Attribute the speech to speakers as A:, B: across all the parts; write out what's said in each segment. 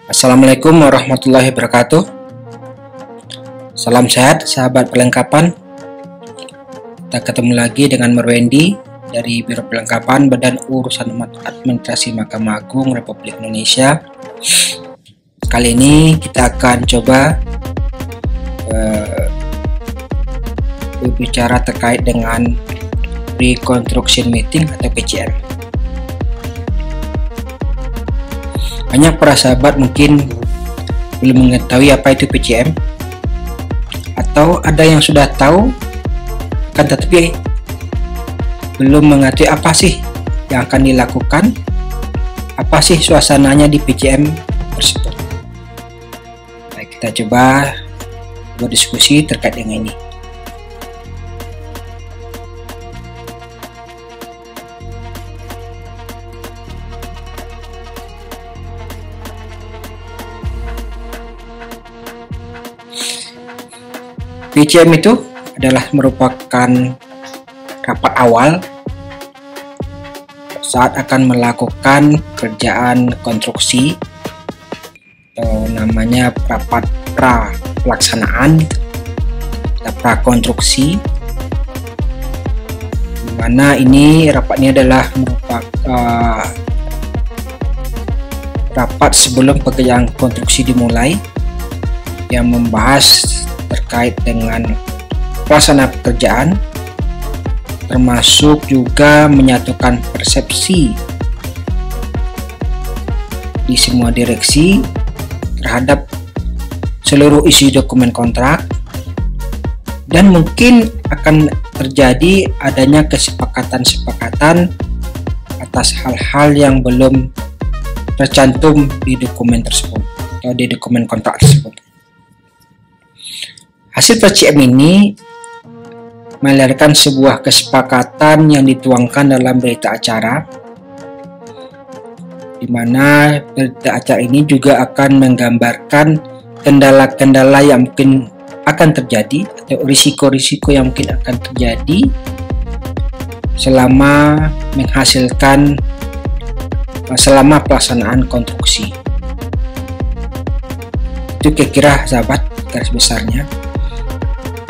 A: Assalamualaikum warahmatullahi wabarakatuh. Salam sehat sahabat perlengkapan. Kita ketemu lagi dengan Marwendi dari Biro Perlengkapan Badan Urusan Administrasi Mahkamah Agung Republik Indonesia. Kali ini kita akan coba berbicara terkait dengan Reconstruction Meeting atau PCM. Banyak para sahabat mungkin belum mengetahui apa itu PCM, atau ada yang sudah tahu kan tetapi belum mengetahui apa sih yang akan dilakukan, apa sih suasananya di PCM tersebut. Baik, kita coba berdiskusi terkait dengan ini. PCM itu adalah merupakan rapat awal saat akan melakukan kerjaan konstruksi, atau namanya rapat pra pelaksanaan atau pra konstruksi, dimana ini rapatnya adalah merupakan rapat sebelum pekerjaan konstruksi dimulai yang membahas terkait dengan pelaksanaan pekerjaan, termasuk juga menyatukan persepsi di semua direksi terhadap seluruh isi dokumen kontrak, dan mungkin akan terjadi adanya kesepakatan-sepakatan atas hal-hal yang belum tercantum di dokumen tersebut atau di dokumen kontrak tersebut. Hasil PCM ini melahirkan sebuah kesepakatan yang dituangkan dalam berita acara, di mana berita acara ini juga akan menggambarkan kendala-kendala yang mungkin akan terjadi atau risiko-risiko yang mungkin akan terjadi selama pelaksanaan konstruksi. Itu kira-kira sahabat garis besarnya.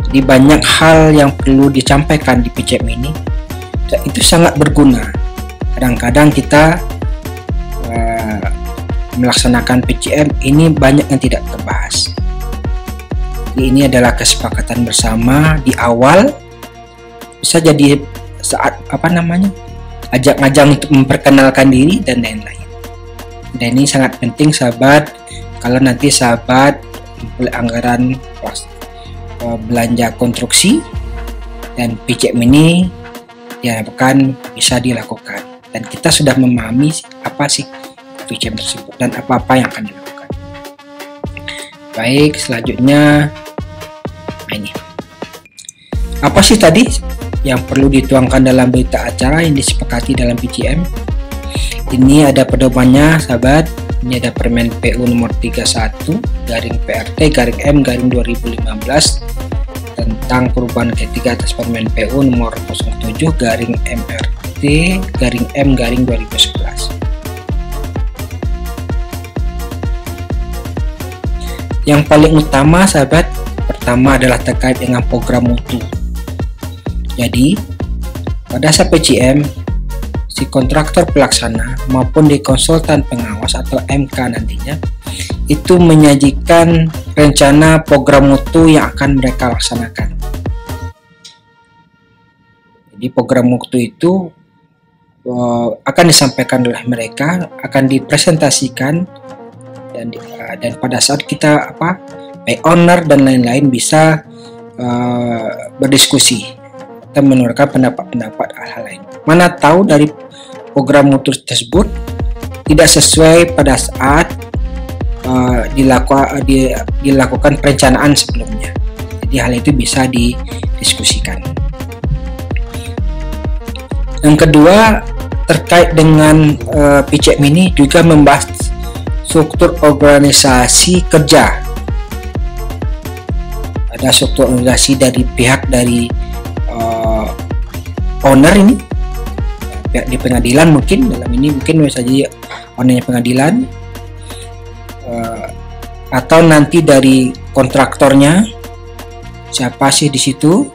A: Jadi banyak hal yang perlu disampaikan di PCM ini, dan itu sangat berguna. Kadang-kadang kita melaksanakan PCM ini banyak yang tidak terbahas. Jadi ini adalah kesepakatan bersama di awal, bisa jadi saat ajang-ajang untuk memperkenalkan diri dan lain-lain. Dan ini sangat penting sahabat, kalau nanti sahabat anggaran belanja konstruksi, dan PCM ini diharapkan bisa dilakukan, dan kita sudah memahami apa sih PCM tersebut dan apa-apa yang akan dilakukan. Baik, selanjutnya ini apa sih tadi yang perlu dituangkan dalam berita acara yang disepakati dalam PCM. Ini ada pedomannya sahabat. Ini ada Permen PU nomor 31/PRT/M/2015 tentang perubahan ketiga atas Permen PU nomor 07/MRT/M/2011. Yang paling utama sahabat, pertama adalah terkait dengan program mutu. Jadi pada saat PCM, si kontraktor pelaksana maupun di konsultan pengawas atau MK nantinya itu menyajikan rencana program mutu yang akan mereka laksanakan. Jadi program mutu itu akan disampaikan oleh mereka, akan dipresentasikan, dan pada saat kita baik owner dan lain-lain bisa berdiskusi atau mengeluarkan pendapat-pendapat hal lain. Mana tahu dari program mutu tersebut tidak sesuai pada saat dilakukan perencanaan sebelumnya. Jadi hal itu bisa didiskusikan. Yang kedua, terkait dengan PCM ini juga membahas struktur organisasi kerja. Ada struktur organisasi dari pihak dari owner ini, pihak di pengadilan, mungkin dalam ini mungkin bisa jadi ownernya pengadilan, atau nanti dari kontraktornya, siapa sih di situ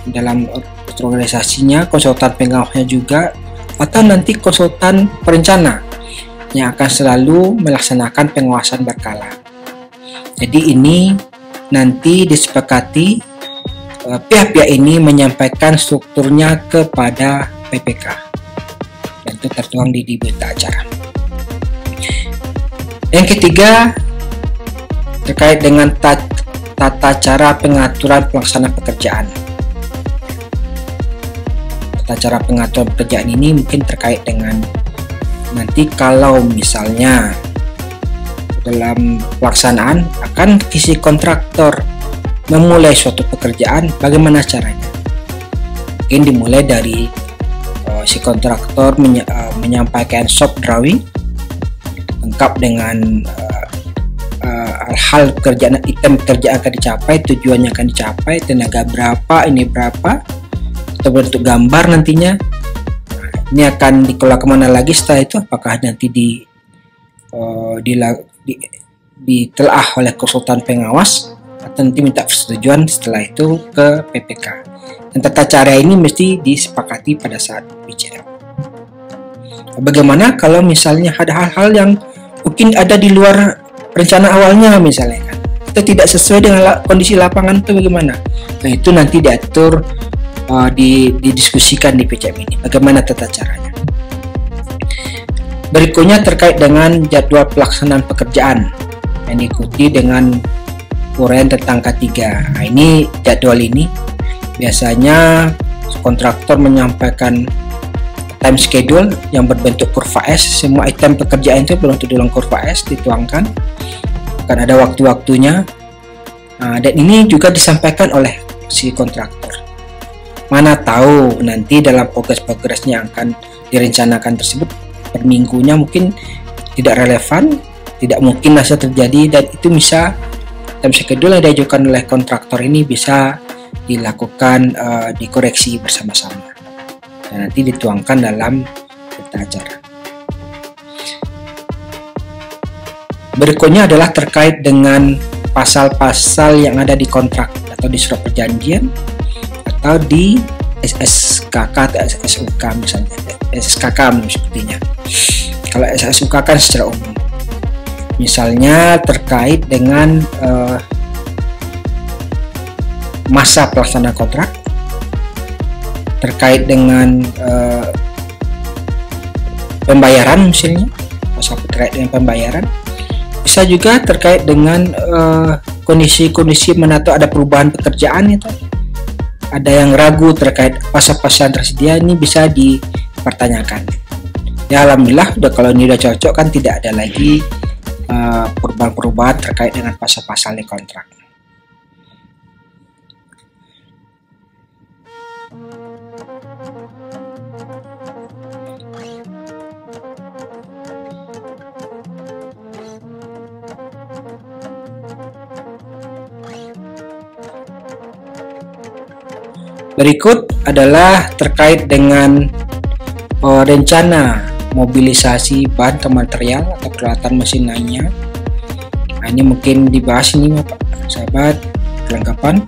A: dalam organisasinya, konsultan pengawasnya juga, atau nanti konsultan perencana yang akan selalu melaksanakan pengawasan berkala. Jadi ini nanti disepakati, pihak-pihak ini menyampaikan strukturnya kepada PPK dan itu tertuang di berita acara. Yang ketiga terkait dengan tata cara pengaturan pelaksanaan pekerjaan. Tata cara pengaturan pekerjaan ini mungkin terkait dengan nanti kalau misalnya dalam pelaksanaan akan si kontraktor memulai suatu pekerjaan, bagaimana caranya? Mungkin dimulai dari si kontraktor menyampaikan shop drawing lengkap dengan hal pekerjaan, item pekerjaan akan dicapai, tujuannya akan dicapai, tenaga berapa, ini berapa, atau bentuk gambar nantinya. Ini akan dikelola kemana lagi setelah itu, apakah nanti ditelaah oleh konsultan pengawas atau nanti minta persetujuan setelah itu ke PPK. Dan tata cara ini mesti disepakati pada saat bicara. Bagaimana kalau misalnya ada hal-hal yang mungkin ada di luar rencana awalnya, misalnya kan, atau tidak sesuai dengan kondisi lapangan, itu bagaimana? Nah, itu nanti diatur, didiskusikan di PCM ini bagaimana tata caranya. Berikutnya terkait dengan jadwal pelaksanaan pekerjaan yang diikuti dengan uraian tentang K3. Nah, ini jadwal ini biasanya kontraktor menyampaikan time schedule yang berbentuk kurva S. Semua item pekerjaan itu berbentuk dalam kurva S dituangkan, akan ada waktu-waktunya. Dan ini juga disampaikan oleh si kontraktor. Mana tahu nanti dalam progres-progresnya yang akan direncanakan tersebut per minggunya mungkin tidak relevan, tidak mungkin hasil terjadi, dan itu bisa time schedule yang diajukan oleh kontraktor ini bisa dilakukan, dikoreksi bersama-sama dan nanti dituangkan dalam berita acara. Berikutnya adalah terkait dengan pasal-pasal yang ada di kontrak atau di surat perjanjian atau di SSKK atau SSUK misalnya. SSKK sepertinya. Kalau SSUK kan secara umum. Misalnya terkait dengan masa pelaksanaan kontrak, terkait dengan pembayaran misalnya, masa terkait dengan pembayaran. Bisa juga terkait dengan kondisi-kondisi mana tuh ada perubahan pekerjaan itu. Ada yang ragu terkait pasal-pasal yang tersedia, ini bisa dipertanyakan. Ya alhamdulillah kalau ini udah cocok kan tidak ada lagi perubahan-perubahan terkait dengan pasal-pasal di kontrak. Berikut adalah terkait dengan rencana mobilisasi bahan atau material atau peralatan mesin lainnya. Nah, ini mungkin dibahas ini Bapak sahabat, kelengkapan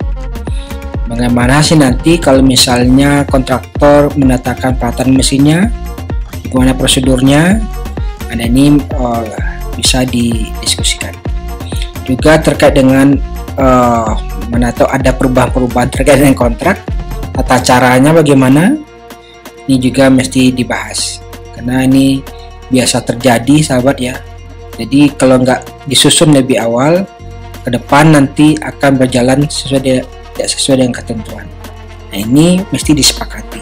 A: bagaimana sih nanti kalau misalnya kontraktor mendatangkan peralatan mesinnya, bagaimana prosedurnya. Nah, ini bisa didiskusikan. Juga terkait dengan mana tahu ada perubahan-perubahan terkait dengan kontrak, tata caranya bagaimana, ini juga mesti dibahas karena ini biasa terjadi sahabat ya. Jadi kalau nggak disusun lebih awal, ke depan nanti akan berjalan tidak sesuai dengan ketentuan. Nah ini mesti disepakati.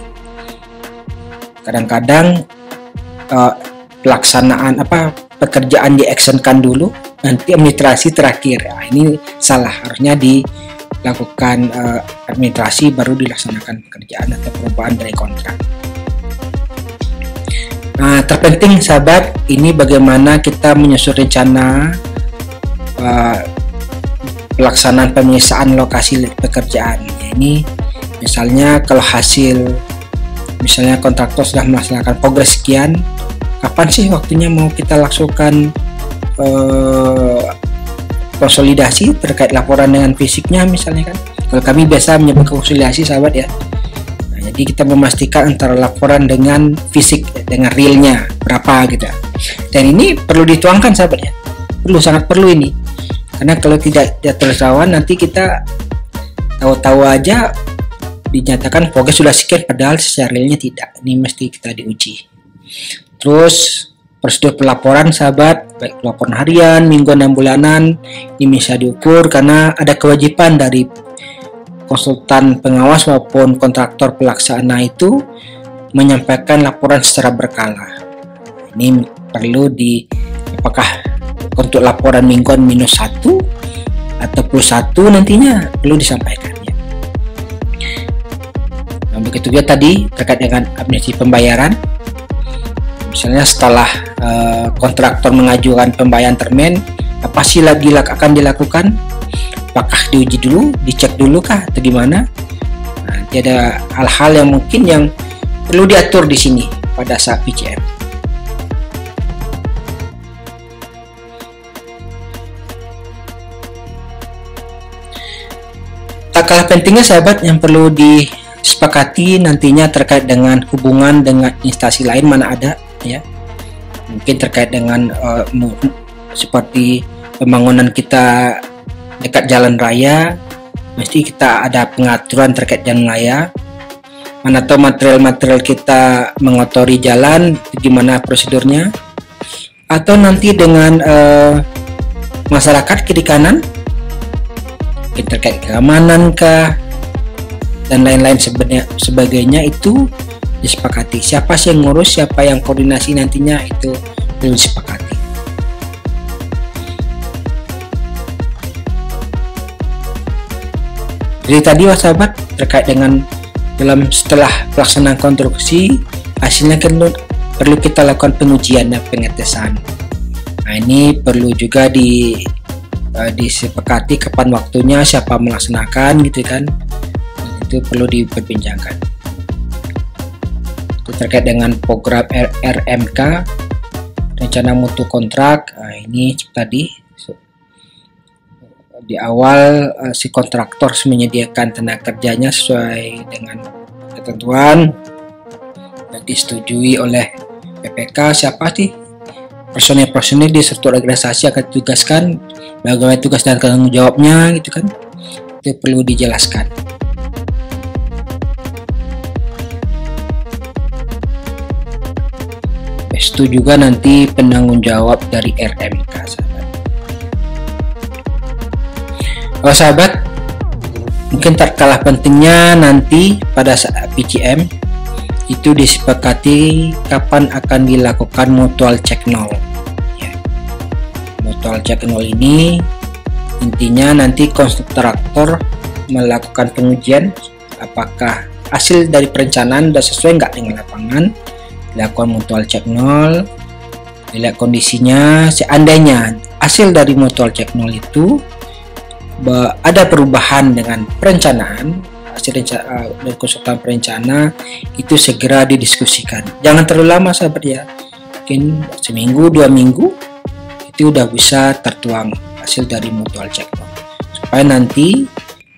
A: Kadang-kadang pelaksanaan pekerjaan di-actionkan dulu, nanti administrasi terakhir. Nah, ini salah, harusnya dilakukan administrasi baru dilaksanakan pekerjaan atau perubahan dari kontrak. Nah, terpenting sahabat, ini bagaimana kita menyusun rencana pelaksanaan pemelisaan lokasi pekerjaan. Ini misalnya kalau hasil, misalnya kontraktor sudah melaksanakan progres sekian, kapan sih waktunya mau kita langsungkan konsolidasi terkait laporan dengan fisiknya misalnya kan. Kalau kami biasa menyebut konsolidasi sahabat ya. Nah, jadi kita memastikan antara laporan dengan fisik, dengan realnya berapa gitu. Dan ini perlu dituangkan sahabat ya. Sangat perlu ini. Karena kalau tidak tertuang nanti kita tahu-tahu aja dinyatakan progres sudah sekian padahal secara realnya tidak. Ini mesti kita diuji. Terus prosedur pelaporan sahabat, baik laporan harian, mingguan dan bulanan, ini bisa diukur karena ada kewajiban dari konsultan pengawas maupun kontraktor pelaksana itu menyampaikan laporan secara berkala. Ini perlu apakah untuk laporan mingguan -1 atau +1 nantinya perlu disampaikan. Nah, begitu juga tadi terkait dengan amnesti pembayaran. Misalnya setelah kontraktor mengajukan pembayaran termen, apa sih lagi akan dilakukan? Apakah diuji dulu, dicek dulu kah atau gimana? Nah, nanti ada hal-hal yang mungkin yang perlu diatur di sini pada saat PCM. Tak kalah pentingnya sahabat yang perlu disepakati nantinya terkait dengan hubungan dengan instansi lain mana ada ya, mungkin terkait dengan seperti pembangunan kita dekat jalan raya, mesti kita ada pengaturan terkait jalan raya. Mana tahu material-material kita mengotori jalan, gimana prosedurnya, atau nanti dengan masyarakat kiri kanan terkait keamanan kah dan lain-lain sebagainya itu disepakati. Siapa sih yang ngurus, siapa yang koordinasi nantinya itu perlu disepakati. Jadi tadi sahabat terkait dengan setelah pelaksanaan konstruksi hasilnya kan perlu kita lakukan pengujian dan pengetesan. Nah ini perlu juga disepakati kapan waktunya, siapa melaksanakan gitu kan. Itu perlu diperbincangkan. Itu terkait dengan program RMK, rencana mutu kontrak. Nah, ini tadi di awal si kontraktor menyediakan tenaga kerjanya sesuai dengan ketentuan dan disetujui oleh PPK. Siapa sih personil-personil di struktur organisasi akan ditugaskan, bagaimana tugas dan tanggung jawabnya gitu kan, itu perlu dijelaskan. Itu juga nanti penanggung jawab dari RMK sahabat. Kalau sahabat, mungkin tak kalah pentingnya nanti pada saat PCM itu disepakati kapan akan dilakukan mutual check nol. Ya. Mutual check nol ini intinya nanti kontraktor melakukan pengujian apakah hasil dari perencanaan sudah sesuai nggak dengan lapangan. Dilakukan mutual check nol, dilihat kondisinya. Seandainya hasil dari mutual check nol itu ada perubahan dengan perencanaan, hasil dari konsultan perencana itu segera didiskusikan. Jangan terlalu lama sahabat ya, mungkin seminggu 2 minggu itu udah bisa tertuang hasil dari mutual check nol supaya nanti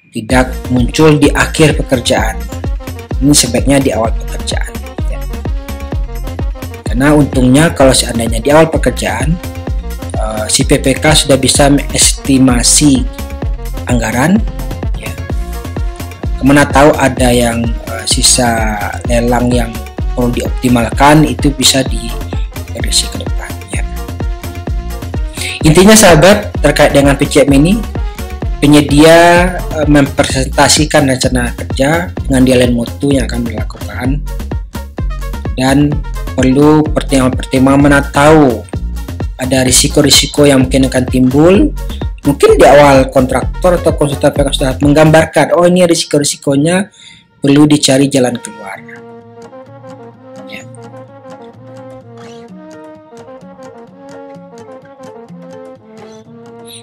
A: tidak muncul di akhir pekerjaan. Ini sebaiknya di awal pekerjaan. Nah untungnya kalau seandainya di awal pekerjaan si PPK sudah bisa mengestimasi anggaran ya. Kemana tahu ada yang sisa lelang yang perlu dioptimalkan, itu bisa direduksi ke depan ya. Intinya sahabat terkait dengan PCM ini, penyedia mempresentasikan rencana kerja dengan nilai mutu yang akan dilakukan dan perlu pertimbangan mana tahu ada risiko-risiko yang mungkin akan timbul. Mungkin di awal kontraktor atau konsultan PK sudah menggambarkan, oh ini risiko-risikonya, perlu dicari jalan keluar. Ya.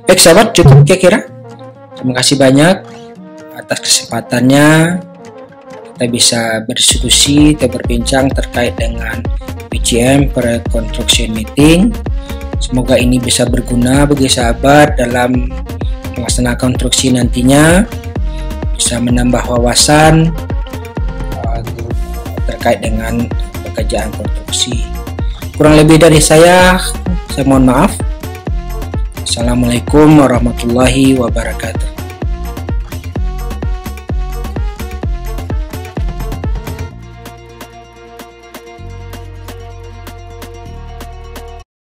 A: Baik sahabat, cukup kira-kira. Terima kasih banyak atas kesempatannya. Kita bisa berdiskusi atau berbincang terkait dengan PCM pre-construction meeting. Semoga ini bisa berguna bagi sahabat dalam melaksanakan konstruksi nantinya, bisa menambah wawasan terkait dengan pekerjaan konstruksi. Kurang lebih dari saya mohon maaf. Assalamualaikum warahmatullahi wabarakatuh.